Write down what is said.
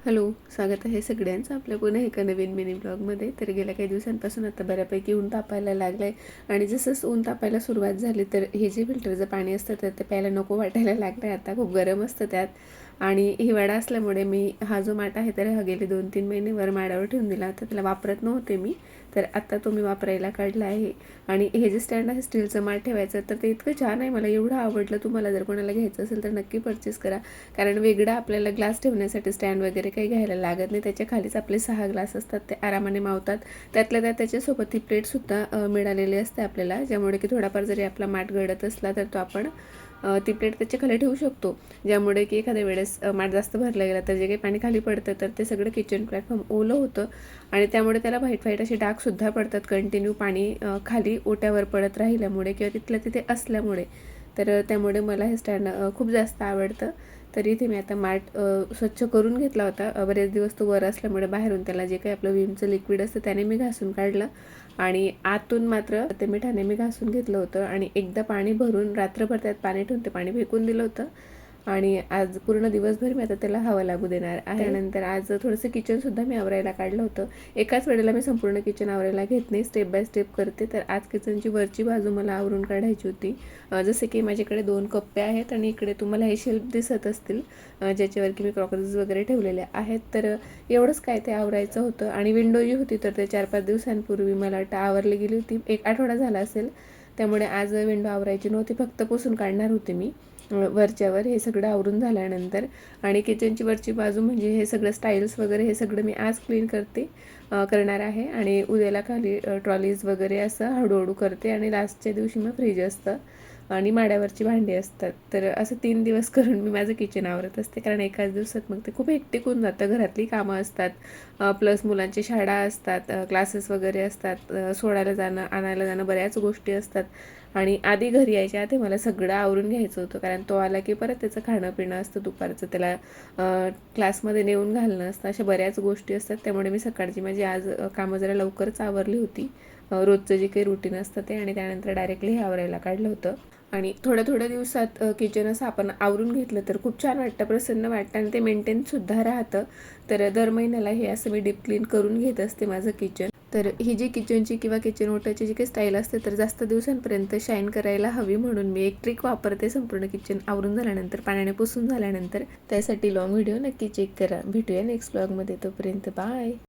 Hello, स्वागत आहे सगळ्यांचं आपल्या पुन्हा एका नवीन मिनी ब्लॉगमध्ये. तर गेल्या काही दिवसांपासून आता बऱ्यापैकी ऊन तापायला लागलं आहे आणि जसंच ऊन तापायला सुरुवात झाली तर हे जे फिल्टरचं पाणी असतं तर ते प्यायला नको वाटायला लागलं आहे. आता खूप गरम असतं त्यात आणि हिवाळा असल्यामुळे मी हा जो माठ आहे तर हा गेले 2-3 महिने वर माडावर ठेवून दिला. तर त्याला वापरत नव्हते मी, तर आता तो मी वापरायला काढला आहे. आणि हे जे स्टँड आहे स्टीलचं माठ ठेवायचं तर ते इतकं छान आहे, मला एवढं आवडलं. तुम्हाला जर कोणाला घ्यायचं असेल तर नक्की परचेस करा, कारण वेगळा आपल्याला ग्लास ठेवण्यासाठी स्टँड वगैरे काही घ्यायला लागत नाही. त्याच्या खालीच आपले 6 ग्लास असतात, ते आरामाने मावतात. त्यातल्या त्यात त्याच्यासोबत ती प्लेटसुद्धा मिळालेली असते आपल्याला, ज्यामुळे की थोडाफार जरी आपला माठ गळत असला तर तो आपण ती प्लेट त्याच्या खाली ठेवू शकतो, ज्यामुळे की एखाद्या वेळेस माठ जास्त भरला गेला तर जे काही पाणी खाली पडतं तर ते सगळं किचन प्लॅटफॉर्म ओलं होतं आणि त्यामुळे त्याला व्हाईट व्हाईट असे डागसुद्धा पडतात कंटिन्यू पाणी खाली ओट्यावर पडत राहिल्यामुळे किंवा तिथल्या तिथे असल्यामुळे. तर त्यामुळे मला हे स्टँड खूप जास्त आवडतं. तर इथे मी आता माठ स्वच्छ करून घेतला होता. बरेच दिवस तो वर असल्यामुळे बाहेरून त्याला जे काही आपलं विमचं लिक्विड असतं त्याने मी घासून काढलं आणि आतून मात्र ते मिठाने मी घासून घेतलं होतं आणि एकदा पाणी भरून रात्रभर त्यात पाणी ठेवून ते पाणी फेकून दिलं होतं. आणि आज पूर्ण दिवसभर मी आता त्याला हवा लागू देणार आहे. त्यानंतर आज थोडंसं किचनसुद्धा मी आवरायला काढलं होतं. एकाच वेळेला मी संपूर्ण किचन आवरायला घेत नाही, स्टेप बाय स्टेप करते. तर आज किचनची वरची बाजू मला आवरून काढायची होती. जसे की माझ्याकडे 2 कप्पे आहेत आणि इकडे तुम्हाला हे शेल्फ दिसत असतील, ज्याच्यावर की मी क्रॉकरीज वगैरे ठेवलेल्या आहेत. तर एवढंच काय ते आवरायचं होतं. आणि विंडो जी होती तर ते 4-5 दिवसांपूर्वी मला वाटतं आवरली गेली होती, 1 आठवडा झाला असेल. त्यामुळे आज विंडो आवरायची नव्हती, फक्त पुसून काढणार होते मी वरच्यावर. हे सगळं आवरून झाल्यानंतर आणि किचनची वरची बाजू म्हणजे हे सगळं स्टाईल्स वगैरे हे सगळं मी आज क्लीन करणार आहे आणि उद्याला खाली ट्रॉलीज वगैरे असं हळूहळू करते आणि लास्टच्या दिवशी मग फ्रीज असतं आणि माड्यावरची भांडी असतात. तर असं 3 दिवस करून मी माझं किचन आवरत असते, कारण एकाच दिवसात मग ते खूप हेक्टिक होऊन जातं. घरातली कामं असतात, प्लस मुलांची शाळा असतात, क्लासेस वगैरे असतात, सोडायला जाणं आणायला जाणं बऱ्याच गोष्टी असतात. आणि आधी घरी यायच्या आधी मला सगळं आवरून घ्यायचं होतं, कारण तो आला की परत त्याचं खाणं पिणं असतं, दुपारचं त्याला क्लासमध्ये नेऊन घालणं असतं, अशा बऱ्याच गोष्टी असतात. त्यामुळे मी सकाळची माझी आज कामं जरा लवकरच आवरली होती, रोजचं जे काही रुटीन असतं ते. आणि त्यानंतर डायरेक्टली हे आवरायला काढलं होतं. आणि थोड्या दिवसात किचन असं आपण आवरून घेतलं तर खूप छान वाटतं, प्रसन्न वाटतं आणि ते मेंटेनसुद्धा राहतं. तर दर महिन्याला हे असं मी डीप क्लीन करून घेत असते माझं किचन. तर ही जी किचनची किंवा किचन ओट्याची जी काही स्टाईल असते तर जास्त दिवसांपर्यंत शाईन करायला हवी, म्हणून मी एक ट्रिक वापरते संपूर्ण किचन आवरून झाल्यानंतर, पाण्याने पुसून झाल्यानंतर. त्यासाठी लॉंग व्हिडिओ नक्की चेक करा. भेटूया नेक्स्ट ब्लॉगमध्ये, तोपर्यंत बाय.